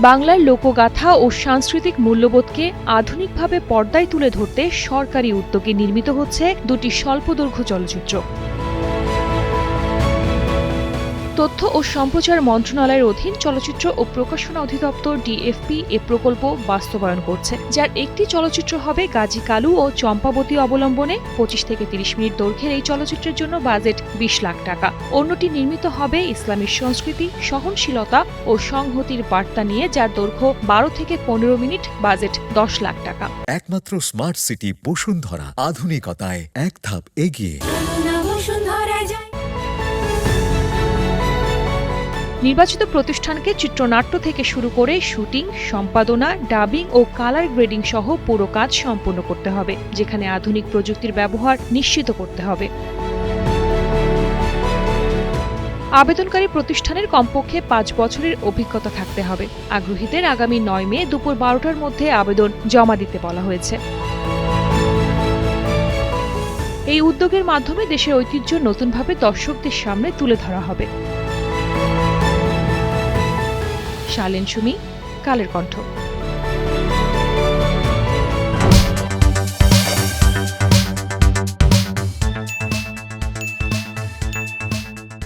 বাংলার লোকগাথা ও সাংস্কৃতিক মূল্যবোধকে আধুনিকভাবে পর্দায় তুলে ধরতে সরকারি উদ্যোগে নির্মিত হচ্ছে দুটি স্বল্পদৈর্ঘ্য চলচ্চিত্র। তথ্য ও সম্প্রচার মন্ত্রণালয়ের অধীন চলচ্চিত্র ও প্রকাশনা অধিদপ্তর ডিএফপি এ প্রকল্প বাস্তবায়ন করছে, যার একটি চলচ্চিত্র হবে গাজী কালু ও চম্পাবতী অবলম্বনে। ২৫ থেকে ৩০ মিনিট দৈর্ঘ্যের এই চলচ্চিত্রের জন্য বাজেট ২০ লাখ টাকা। অন্যটি নির্মিত হবে ইসলামী সংস্কৃতি, সহনশীলতা ও সংহতির বার্তা নিয়ে, যার দৈর্ঘ্য ১২ থেকে ১৫ মিনিট, বাজেট ১০ লাখ টাকা। একমাত্র স্মার্ট সিটি বসুন্ধরা, আধুনিকতায় এক ধাপ এগিয়ে। নির্বাচিত প্রতিষ্ঠানকে চিত্রনাট্য থেকে শুরু করে শুটিং, সম্পাদনা, ডাবিং ও কালার গ্রেডিং সহ পুরো কাজ সম্পন্ন করতে হবে, যেখানে আধুনিক প্রযুক্তির ব্যবহার নিশ্চিত করতে হবে। আবেদনকারী প্রতিষ্ঠানের কমপক্ষে ৫ বছরের অভিজ্ঞতা থাকতে হবে। আগ্রহীদের আগামী ৯ মে দুপুর ১২টার মধ্যে আবেদন জমা দিতে বলা হয়েছে। এই উদ্যোগের মাধ্যমে দেশের ঐতিহ্য নতুনভাবে দর্শকদের সামনে তুলে ধরা হবে। শালেন সুমি, কালের কণ্ঠ।